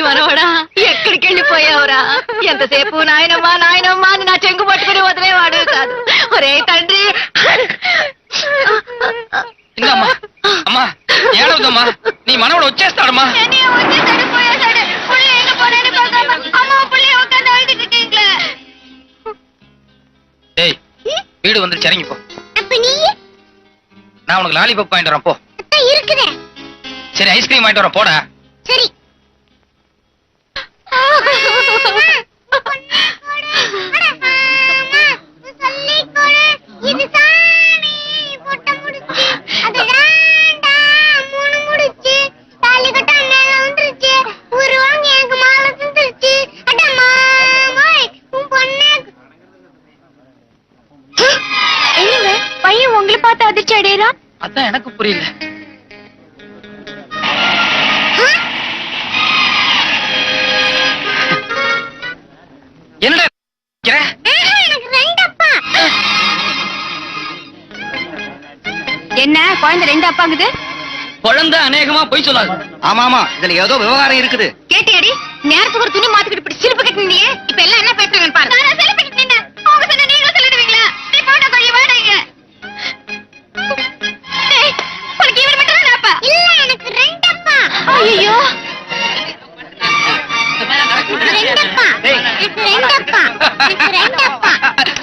మనవడా ఎక్కడికి వెళ్ళిపోయావురా? ఎంతసేపు నాయనమ్మా నాయనమ్మా అని నా చెంగు పట్టుకుని వదిలేవాడు కాదు. ఒరే తండ్రి, అమ్మా ఏడవద్దమ్మా, నీ మనవడు వచ్చేస్తాడమ్మా. ஏய், வீடு வந்து இறங்கி போ. நான் உனக்கு லாலிபாப் வாங்கிட்டு வரேன் போ. சரி, ஐஸ்கிரீம் வாங்கிட்டு வரேன் போடா. சரி. பையன் உங்களை பார்த்து அதிர்ச்சி அடையறா? அதான் எனக்கு புரியல. என்ன குழந்தை ரெண்டு அப்பாங்குது? குழந்தை அநேகமா போய் சொல்லாது. ஆமா, இதுல ஏதோ விவகாரம் இருக்குது. கேட்டியாடி? நேரத்துக்கு ஒரு துணி மாத்திக்கிட்டு இப்படி சிரிப்பு கட்டினியே. இப்ப எல்லாம் என்ன பேசுறாங்கன்னு பாரு. நான் சிரிப்பு கட்டினேன். அவங்க சொன்ன நீங்க சொல்லிடுவீங்களா? நீ போடா போய் வாடங்க. டேய், உனக்கு இவர் மட்டும் தான் அப்பா? இல்ல, எனக்கு ரெண்டு அப்பா. ஐயோ, ரெண்டப்பா.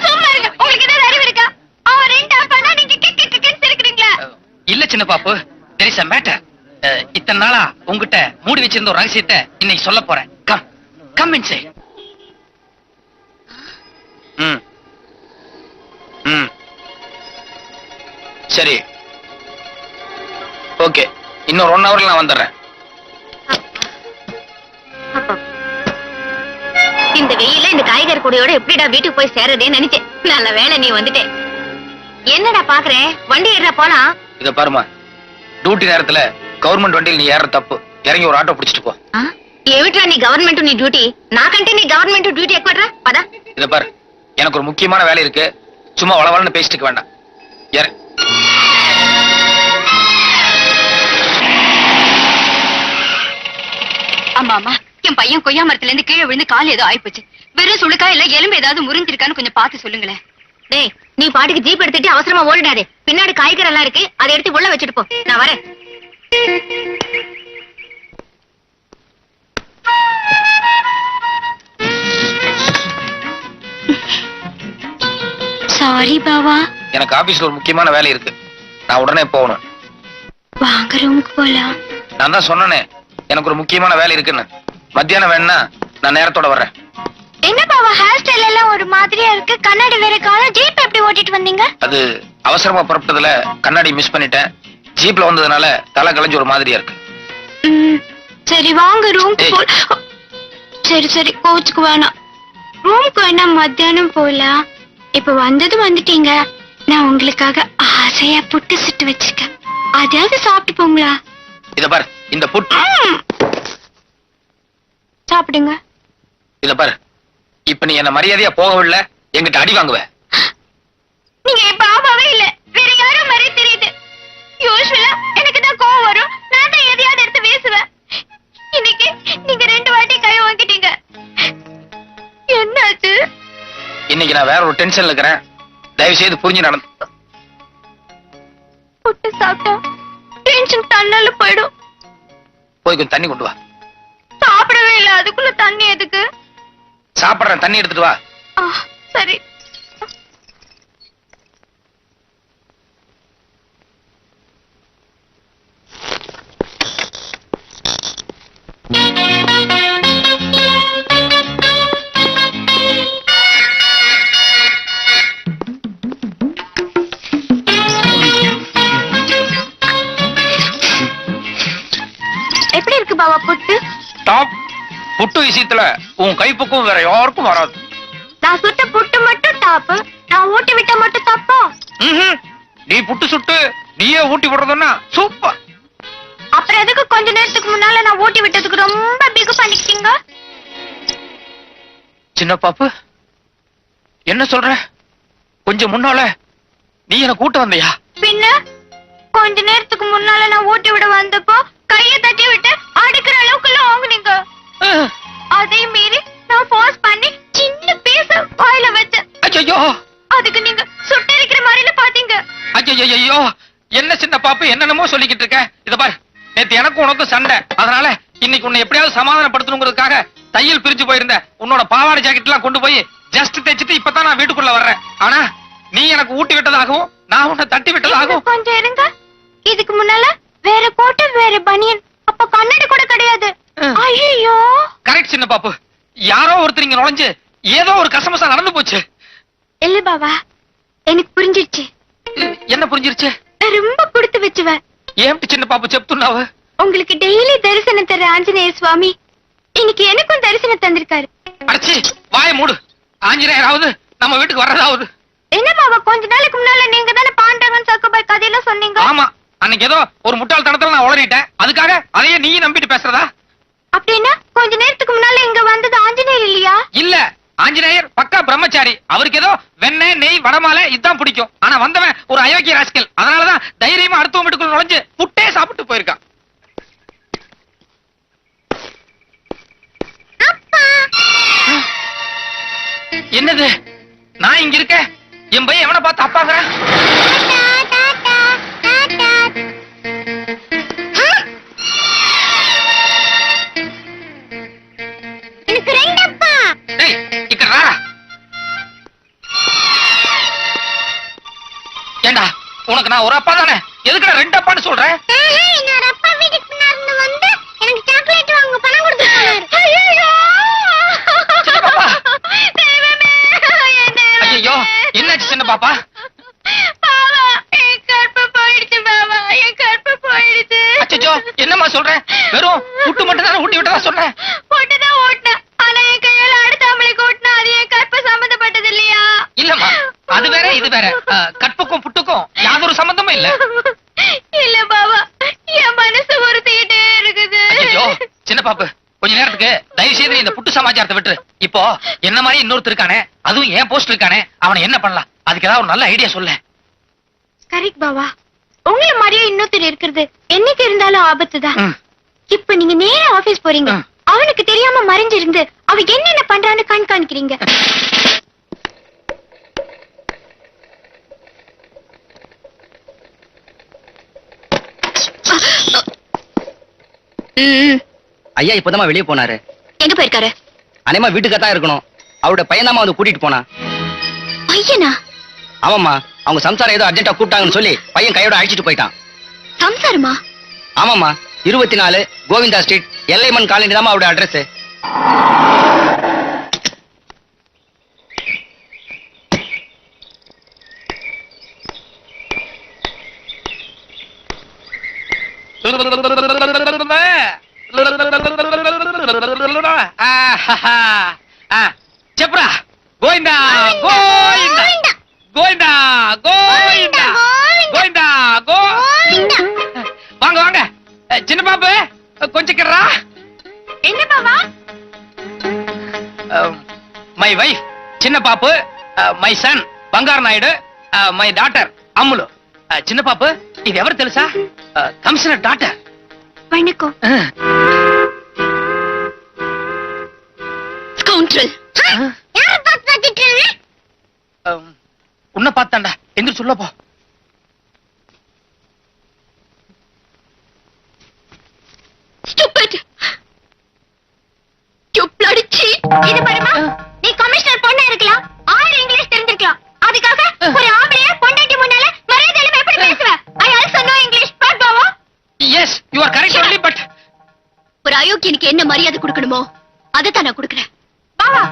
சும்மா இருங்க. உங்களுக்கு ஏதாவது அறிவு இருக்கா? அவன் ரெண்டு அப்பானா நீங்க கிக்கன்னு சிரிக்கிறீங்களா? இல்ல சின்ன பாப்பு, there is a matter. இத்தனை நாளா உங்ககிட்ட மூடி வச்சிருந்த ஒரு ரகசியத்தை இன்னைக்கு சொல்ல போறேன். Come inside. சரி, ஓகே, இன்னொரு 1 ஹவர்ல நான் வந்துடுறேன். இந்த வெயில இந்த காய்கறி கூடையோட எப்படிடா வீட்டுக்கு போய் சேரதேன்னு நினைச்சேன். நல்ல வேலை நீ வந்துட்டே. என்னடா பாக்குறேன்? வண்டி ஏறா போலாம். இத பாருமா, டியூட்டி நேரத்துல கவர்மெண்ட் வண்டியில் நீ ஏற தப்பு. இறங்கி ஒரு ஆட்டோ பிடிச்சிட்டு போ. ఏమిట్రా నీ గవర్నమెంట్ నీ డ్యూటీ? నాకంటే నీ గవర్నమెంట్ డ్యూటీ ఎక్కువరా. పద. இத பாரு, எனக்கு ஒரு முக்கியமான வேலை இருக்கு. சும்மா வளவளன்னு பேசிட்டு வேண்டாம். ஏற. அம்மா அம்மா, என் பையன் கொய்யா மரத்துல இருந்து கீழே விழுந்து கால் ஏதோ ஆயிப்போச்சு. வெறும் சுளுக்கா இல்ல எலும்பு ஏதாவது முறிஞ்சிருக்கான்னு கொஞ்சம் பார்த்து சொல்லுங்களேன். டேய், நீ பாட்டுக்கு ஜீப் எடுத்துட்டு அவசரமா ஓடிடாதே. பின்னாடி காய்கறி எல்லாம் இருக்கு, அதை எடுத்து உள்ள வச்சுட்டு போ. நான் வரேன். சாரி பாவா, எனக்கு ஆபீஸ்ல ஒரு முக்கியமான வேலை இருக்கு. நான் உடனே போகணும். வாங்க ரூமுக்கு போலாம். நான் தான் சொன்னனே எனக்கு ஒரு முக்கியமான வேலை இருக்குன்னு. மத்தியானம் வேணா நான் நேரத்தோட வர்றேன். என்ன பாவா, ஹேர் ஸ்டைல் எல்லாம் ஒரு மாதிரியா இருக்கு. கண்ணாடி வேற காண. ஜீப் எப்படி ஓட்டிட்டு வந்தீங்க? அது அவசரமா புறப்பட்டதுல கண்ணாடி மிஸ் பண்ணிட்டேன். ஜீப்ல வந்ததுனால தலை கலைஞ்சு ஒரு மாதிரியா இருக்கு. சரி வாங்க ரூமுக்கு போ. சரி சரி, கோச்சுக்கு வேணாம். ரூமுக்கு வேணா மத்தியானம் போலாம். இப்ப வந்துட்டீங்க. நான் உங்களுக்காக ஆசையா புட்டு சுட்டு வச்சிருக்கேன். அதாவது சாப்பிட்டு போங்களா? இத பாரு, இந்த புட்டு சாப்பிடுங்க. இத பாரு, இப்ப நீ என்ன மரியாதையா போகவில்லை, எங்கிட்ட அடி வாங்குவ. நீங்க இப்ப பாபாவே இல்ல, வேற யாரும் மாதிரி தெரியுது. யூசுவலா எனக்கு தான் கோவம் வரும். நான் தான் எதையாவது எடுத்து வீசுவேன். இன்னைக்கு நீங்க 2 வாட்டி கை வாங்கிட்டீங்க. என்னாச்சு? இன்னைக்கு நான் வேற ஒரு டென்ஷன்ல இருக்கிறேன். தயவு செய்து புரிஞ்சு நடந்து. புட்டு சாப்பிட்டா டென்ஷன் தன்னால போயிடும். போய் கொஞ்சம் தண்ணி கொண்டு வா. சாப்பிடவே இல்ல, அதுக்குள்ள தண்ணி எதுக்கு? சாப்பிடுறேன், தண்ணி எடுத்துட்டு வா. சரி. எப்படி இருக்கு பாவா புட்டு? டாப். புட்டு விஷயத்துல உன் கைப்பக்கும் வேற யாருக்கும் வராது. நான் சுட்ட புட்டு மட்டும் டாப், நான் ஊட்டி விட்ட மட்டும் தப்பா? நீ புட்டு சுட்டு நீயே ஊட்டி விடுறதுன்னா சூப்பர். அப்புறம் எதுக்கு கொஞ்ச நேரத்துக்கு முன்னால நான் ஊட்டி விட்டதுக்கு ரொம்ப பிகு பண்ணிக்கிட்டீங்க? சின்ன பாப்பு, என்ன சொல்ற? கொஞ்சம் முன்னால நீ என்ன கூட்ட வந்தியா? பின்ன கொஞ்ச நேரத்துக்கு முன்னால நான் ஊட்டி விட வந்தப்போ கையை தட்டி விட்டு அடிக்கிற அளவுக்குள்ள வாங்குனீங்க. சின்ன பாப்பு என்னென்னமோ சொல்லிக்கிட்டு இருக்க. இத பாரு, நேத்து எனக்கும் உனக்கும் சண்டை. அதனால இன்னைக்கு உன்னை எப்படியாவது சமாதானப்படுத்தணுங்கிறதுக்காக தையல் பிரிஞ்சு போயிருந்த உன்னோட பாவாடை ஜாக்கெட் எல்லாம் கொண்டு போய் ஜஸ்ட் தைச்சிட்டு இப்பதான் நான் வீட்டுக்குள்ள வர்றேன். ஆனா நீ எனக்கு ஊட்டி விட்டதாகவும் நான் உன்னை தட்டி விட்டதாகவும். கொஞ்சம் இருங்க. இதுக்கு முன்னால வேற கோட்டை வேற பனியன், அப்ப கண்ணாடி கூட கிடையாது. ஐயோ. கரெக்ட் சின்ன பாப்பு, யாரோ ஒருத்தர் இங்க நுழைஞ்சு ஏதோ ஒரு கசமசா நடந்து போச்சு. இல்ல பாவா, எனக்கு புரிஞ்சிருச்சு. என்ன புரிஞ்சிருச்சு? நான் ரொம்ப கொடுத்து வச்சுவேன். ஏன் சின்ன பாப்பு చెప్తున్నావు? உங்களுக்கு டெய்லி தரிசனம் தர ஆஞ்சநேய சுவாமி இன்னைக்கு எனக்கும் தரிசனம் தந்திருக்காரு. அடச்சி வாய மூடு. ஆஞ்சநேயராவது நம்ம வீட்டுக்கு வர்றதாவது. என்ன பாவா, கொஞ்ச நாளைக்கு முன்னால நீங்க தானே பாண்டவன் சக்கபாய் கதையெல்லாம் சொன்னீங்க. ஆமா, அன்னைக்கு ஏதோ ஒரு முட்டாள்தனத்துல நான் உளறிட்டேன். அதுக்காக அதையே நீ நம்பிட்டு பேசுறதா? அப்படின்னா கொஞ்ச நேரத்துக்கு முன்னால இங்க வந்தது ஆஞ்சநேயர் இல்லையா? இல்ல, ஆஞ்சநேயர் பக்கா பிரம்மச்சாரி. அவருக்கு ஏதோ வெண்ணெய் நெய் வடமாலை இதான் பிடிக்கும். ஆனா வந்தவன் ஒரு அயோக்கிய ராஸ்கல். அதனாலதான் தைரியமா அடுத்த வீட்டுக்குள்ள நுழைஞ்சு புட்டே சாப்பிட்டு போயிருக்கான். என்னது, நான் இங்க இருக்க, என் பையன் எவனை பார்த்து அப்பாங்கிறேன்? எனக்கு ரெண்டு அப்பா. டேய், இங்க ராரா. ஏண்டா, உனக்கு நான் ஒரு அப்பா தானே, எதுக்குடா ரெண்டு அப்பான்னு சொல்றேன்? இன்னொரு அப்பா வீட்டுக்கு பின்னாடி வந்து எனக்கு சாக்லேட் வாங்க பணம் கொடுத்து போனாரு. ஐயோ. ஐயோ, என்னாச்சு சின்ன பாப்பா? பாவா, என் கற்பு போயிடுச்சு பாவா, என் கற்பு போயிடுச்சு. அச்சச்சோ, என்னம்மா சொல்றேன்? வெறும் புட்டு மட்டும் தானே ஊட்டி விட்டதா சொன்னேன். போட்டுதான் ஓட்டினேன். ஆனா என் கையால அடுத்த ஆம்பளைக்கு ஓட்டினா அது என் கற்பு சம்பந்தப்பட்டது இல்லையா? இல்லம்மா, அது வேற இது வேற. கற்புக்கும் புட்டுக்கும் யாதொரு சம்பந்தமும் இல்ல. இல்ல பாவா, என் மனசு உறுத்திக்கிட்டே இருக்குது. ஐயோ, சின்ன பாப்பு, கொஞ்ச நேரத்துக்கு தயவு செய்து இந்த புட்டு சமாச்சாரத்தை விட்டு. இப்போ என்ன மாதிரி இன்னொருத்தர் இருக்கானே, அதுவும் ஏன் போஸ்ட் இருக்கானே, அவனை என்ன பண்ணலாம்? அதுக்கு ஏதாவது ஒரு நல்ல ஐடியா சொல்ல. கரெக்ட் பாவா, உங்களை மாதிரியே இன்னொருத்தர் இருக்கிறது என்னைக்கு இருந்தாலும் ஆபத்துதான். இப்ப நீங்க நேரா ஆபீஸ் போறீங்க. அவனுக்கு தெரியாம மறைஞ்சிருந்து அவ என்னென்ன பண்றான்னு கண்காணிக்கிறீங்க. ஐயா இப்பதான் வெளியே போனாரு. எங்க போயிருக்காரு? அனேமா வீட்டுக்கு தான் இருக்கணும். அவரோட பையன்தாம்மா வந்து கூட்டிட்டு போனா. பையனா? ஆமாம்மா, அவங்க சம்சாரம் ஏதோ அர்ஜென்ட்டா கூப்பிட்டாங்கன்னு சொல்லி பையன் கையோட அழைச்சிட்டு போயிட்டான். சம்சாரமா? ஆமாம்மா, 24 கோவிந்தா ஸ்ட்ரீட், எல்லைமன் காலனி தான் அவரோட அட்ரஸ். చెప్పురా. గోవిందా గోవిందా గోవిందా గోవిందా గోవిందా గోవిందా. வாங்க வாங்க, சின்ன பாப்பு கொஞ்சம் கிடறா. என்ன பாவா? மை வைஃப் சின்ன பாப்பு, மை சன் బంగారు నాయుడు, மை டாட்டர் அம்முலு. சின்ன பாப்பு, இது ఎవరు తెలుసా? Commissioner daughter. வணக்கம். ஸ்கவுண்டரல். யார பார்த்து திட்டுறீங்க? உன்னை பார்த்தாண்டா, எந்திரி சொல்ல போ. ஸ்டூபிட். You bloody cheat. இது பாருமா, நீ கமிஷனர் பொண்ணா இருக்கலாம், 6 இங்கிலீஷ் தெரிஞ்சிருக்கலாம். அதுக்காக ஒரு ஆம்பளைய பொண்டாட்டி முன்னால மரியாதையில எப்படி பேசுவ? I also know English. But பாவா, yes you are correct only, but ஒரு அயோக்கியனுக்கு என்ன மரியாதை கொடுக்கணுமோ அதை தான் நான் கொடுக்கிறேன். பாவா,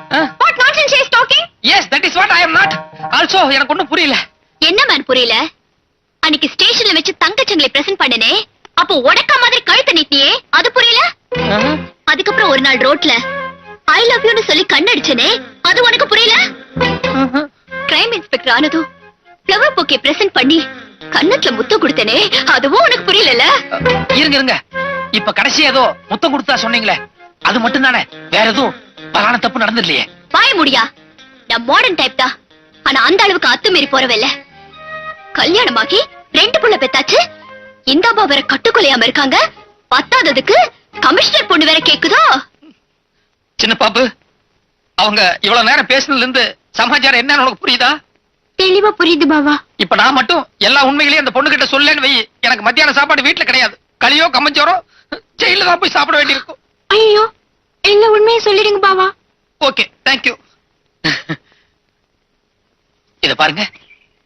what nonsense she is talking? yes that is what I am not. also எனக்கு ஒண்ணும் புரியல. என்ன மேன் புரியல? அன்னைக்கு ஸ்டேஷன்ல வச்சு தங்கச்சங்களை பிரசன்ட் பண்ணனே, அப்போ உடக்க மாதிரி கழுத்து நீட்டியே, அது புரியல? அதுக்கப்புறம் ஒரு நாள் ரோட்ல ஐ லவ் யூன்னு சொல்லி கண்ணடிச்சனே, அது உனக்கு புரியல? கிரைம் இன்ஸ்பெக்டர் ஆனதும் ஃப்ளவர் பொக்கே பிரசன்ட் பண்ணி கண்ணத்துல முத்தம் கொடுத்தனே, அதுவும் உனக்கு புரியல? இருங்க இருங்க, இப்ப கடைசி ஏதோ முத்தம் கொடுத்தா சொன்னீங்களே, அது மட்டும் தானே, வேற எதுவும் பலான தப்பு நடந்துடலையே? வாய முடியா, நான் மாடர்ன் டைப் தான். ஆனா அந்த அளவுக்கு அத்துமீறி போறவில்ல. கல்யாணமாகி 2 புள்ள பெத்தாச்சு. இந்த அம்மா வேற கட்டுக்கொலையாம இருக்காங்க. பத்தாததுக்கு கமிஷனர் பொண்ணு வேற கேக்குதோ? சின்ன பாப்பு, அவங்க இவ்வளவு நேரம் பேசுனதுல இருந்து சமாச்சாரம் என்னன்னு உனக்கு புரியுதா? தெளிவா புரியுது பாவா. இப்ப நான் மட்டும் எல்லா உண்மைகளையும் அந்த பொண்ணு கிட்ட சொல்லேன்னு வை, எனக்கு மத்தியான சாப்பாடு வீட்டுல கிடையாது. களியோ கம்மஞ்சோரோ ஜெயில தான் போய் சாப்பிட வேண்டியிருக்கும். ஐயோ, எல்லா உண்மையை சொல்லிடுங்க பாவா. Okay, thank you. இத பாருங்க,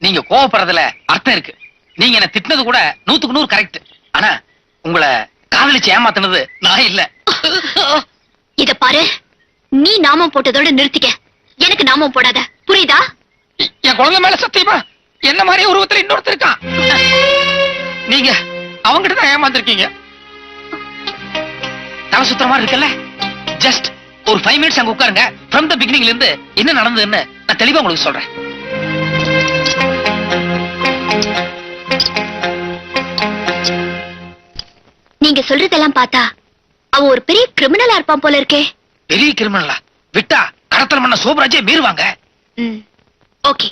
நீங்க கோவப்படுறதுல அர்த்தம் இருக்கு. நீங்க என்ன திட்டினது கூட 100க்கு 100 கரெக்ட். ஆனா உங்களை காதலிச்சு ஏமாத்துனது நான் இல்ல. இத பாரு, நீ நாமம் போட்டதோட நிறுத்திக்க. எனக்கு நாமம் போடாத, புரியுதா? என் குழந்தை மேல சத்தியமா என்ன மாதிரி உருவத்துல இன்னொருத்தர் இருக்கான். நீங்க அவங்கிட்ட தான் ஏமாந்துருக்கீங்க. தலை சுத்துற மாதிரி இருக்குல்ல? ஜஸ்ட் ஒரு 5 மினிட்ஸ் அங்க உட்காருங்க. ஃப்ரம் த பிகினிங்ல இருந்து என்ன நடந்ததுன்னு நான் தெளிவா உங்களுக்கு சொல்றேன். நீங்க சொல்றதெல்லாம் பார்த்தா அவ ஒரு பெரிய கிரிமினலா இருப்பான் போல இருக்கே. பெரிய கிரிமினலா? விட்டா கடத்தல் பண்ண சோபராஜே மீறுவாங்க. ஓகே,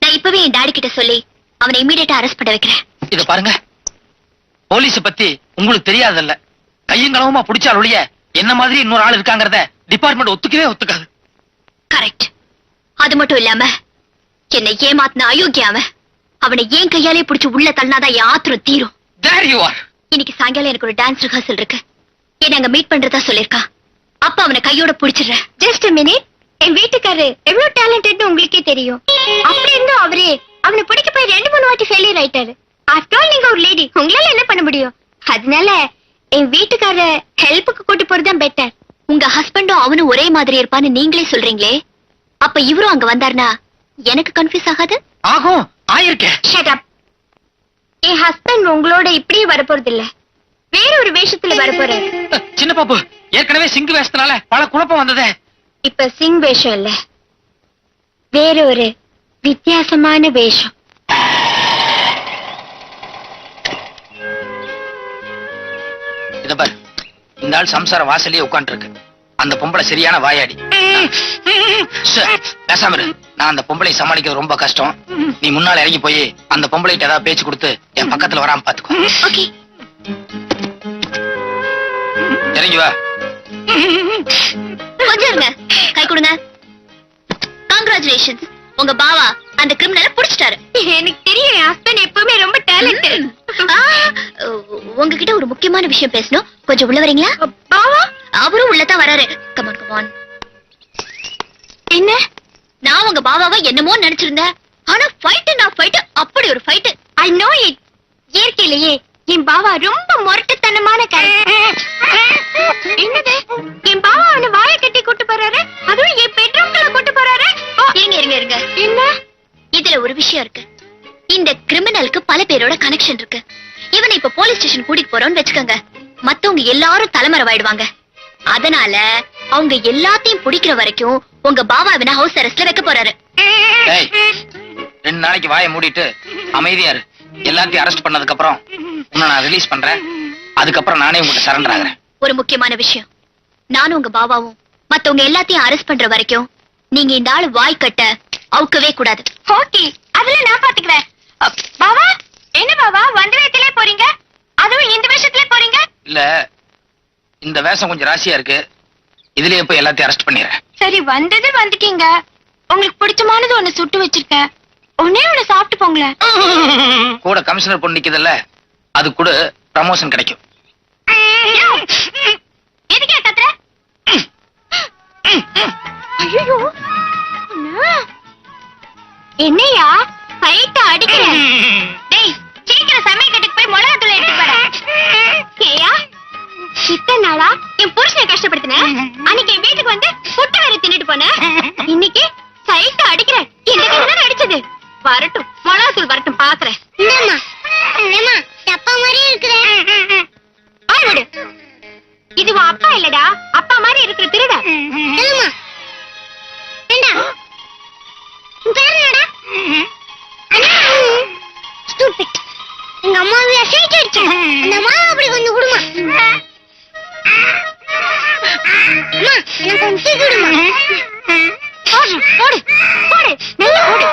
நான் இப்பவே என் டாடி கிட்ட சொல்லி அவனை இமிடியேட்டா அரெஸ்ட் பண்ண வைக்கிறேன். இத பாருங்க, போலீஸ் பத்தி உங்களுக்கு தெரியாதல்ல. கையங்களவுமா பிடிச்சால் ஒழிய என்ன மாதிரி இன்னொரு ஆள் இருக்காங்கறத டிபார்ட்மெண்ட் ஒத்துக்கவே ஒத்துக்காது. கரெக்ட். அது மட்டும் இல்லாம என்னை ஏமாத்தின அயோக்கியாவன், அவனை ஏன் கையாலே பிடிச்சு உள்ள தள்ளினாதான் என் ஆத்திரம் தீரும். There you are. இன்னைக்கு சாயங்காலம் எனக்கு ஒரு டான்ஸ் ரிஹர்சல் இருக்கு. என்ன அங்க மீட் பண்றதா சொல்லிருக்கான். அப்ப அவனை கையோட புடிச்சிடுறேன். Just a minute. என் வீட்டுக்காரரு எவ்வளவு டேலண்டட்னு உங்களுக்கே தெரியும். அப்படி இருந்தும் அவரே அவனை பிடிக்க போய் 2-3 வாட்டி ஃபெயிலியர் ஆயிட்டாரு. ஆஃப்டர் ஆல் நீங்க ஒரு லேடி, உங்களால என்ன பண்ண முடியும்? அதனால என் வீட்டுக்காரர ஹெல்ப்புக்கு கூட்டி போறதுதான் பெட்டர். உங்க ஹஸ்பண்டும் அவனும் ஒரே மாதிரி இருப்பான்னு நீங்களே சொல்றீங்களே, அப்ப இவரும் அங்க வந்தாருனா எனக்கு கன்ஃபியூஸ் ஆகாது? ஆகும், ஆயிருக்கேன். Shut up. என் ஹஸ்பண்ட் உங்களோட இப்படியே வரப்போறது இல்ல, வேற ஒரு வேஷத்துல வரப்போறாரு. சின்ன பாப்பு, ஏற்கனவே சிங்கு வேஷத்தினால பல குழப்பம் வந்ததே. இப்ப சிங் வேஷம் இல்ல, வேற ஒரு வித்தியாசமான வேஷம். இத பாரு, இந்த ஆள் சம்சார வாசலையே உட்கார்ந்து இருக்கு. அந்த பொம்பளை சரியான வாயாடி. பேசாம இரு. நான் அந்த பொம்பளை சமாளிக்கிறது ரொம்ப கஷ்டம். நீ முன்னால இறங்கி போய் அந்த பொம்பளைக்கு ஏதாவது பேச்சு கொடுத்து என் பக்கத்துல வராம பாத்துக்கோ. ஓகே, இறங்கி வா. கொஞ்சம் இருங்க, கை கொடுங்க. கங்க்ராச்சுலேஷன்ஸ், உங்க பாவா அந்த கிரிமினலை புடிச்சிட்டாரு. எனக்கு தெரியும், என் ஹஸ்பண்ட் எப்பவுமே ரொம்ப டேலண்டட். உங்ககிட்ட ஒரு முக்கியமான விஷயம் பேசணும், கொஞ்சம் உள்ள வரீங்களா? பாவா, அவரும் உள்ளதான் வராரு. Come on come on. என்ன? நான் உங்க பாவாவை என்னமோ நினைச்சிருந்தேன், ஆனா ஃபைட் அப்படி ஒரு ஃபைட். I know it. இயற்கையிலேயே என் பாவா ரொம்ப முரட்டுத்தனமான கேரக்டர். என்னது, என் பாவா அவனை வாயை கட்டி கூட்டு போறாரு, அதுவும் என் பெட்ரூம்குள்ள கூட்டு போறாரு. இருங்க. என்ன? இதுல ஒரு விஷயம் இருக்கு. இந்த கிரிமினலுக்கு பல பேரோட கனெக்ஷன் இருக்கு. இவனை இப்ப போலீஸ் ஸ்டேஷன் கூட்டிட்டு போறோம்னு வெச்சுக்கோங்க, மத்தவங்க எல்லாரும் தலைமறைவாயிடுவாங்க. அதனால அவங்க எல்லாத்தையும் பிடிக்கிற வரைக்கும் உங்க பாவா இவனை ஹவுஸ் அரெஸ்ட்ல வைக்க போறாரு. 2 நாளைக்கு வாயை மூடிட்டு அமைதியா இரு. எல்லாத்தையும் அரெஸ்ட் பண்ணதுக்கு அப்புறம் உன்னை நான் ரிலீஸ் பண்றேன். அதுக்கப்புறம் நானே உங்ககிட்ட சரண்டர் ஆகுறேன். ஒரு முக்கியமான விஷயம், நானும் உங்க பாவாவும் மத்தவங்க எல்லாத்தையும் அரெஸ்ட் பண்ற வரைக்கும் நீங்க இந்த ஆளு வாய் கட்ட அவுக்கவே கூடாது. ஓகே, அதுல நான் பாத்துக்கிறேன். பாவா, என்ன பாவா வந்த வேகத்திலே போறீங்க, அதுவும் இந்த வேஷத்திலே போறீங்க? இல்ல, இந்த வேஷம் கொஞ்சம் ராசியா இருக்கு. இதுலயே போய் எல்லாத்தையும் அரெஸ்ட் பண்ணிடுறேன். சரி, வந்துட்டீங்க. உங்களுக்கு பிடிச்சமானது ஒண்ணு சுட்டு வச்சிருக்கேன், ஒண்ணே ஒண்ணு சாப்பிட்டு போங்களேன். கூட கமிஷனர் பொண்ணு நிக்குதுல்ல, அது கூட ப்ரமோஷன் கிடைக்கும். எதுக்கே கத்துற? ஐயோ, என்னையா ஃபைட்ட அடிக்கிற? டேய், சீக்கிரம் சமையல் கட்டுக்கு போய் மிளகாத்தூள் எடுத்து போற. ஏயா, இத்தனை நாளா என் புருஷனை கஷ்டப்படுத்தின, அன்னைக்கு என் வீட்டுக்கு வந்து புட்டு வேற தின்னுட்டு போன, இன்னைக்கு சைட்ட அடிக்கிற. இந்த கையில அடிச்சது வரட்டும், மிளகாத்தூள் வரட்டும், பாக்குறேன். அப்பா மாதிரி இருக்கிறேன். இது உன் அப்பா இல்லடா, அப்பா மாதிரி இருக்கிற திருட. எங்க அம்மாவை அசைச்சு அந்த மாவை அப்படி கொஞ்சம் கொடுமா. எனக்கு கொஞ்சம் கொடுமா. போடு போடு போடு, நல்லா போடு.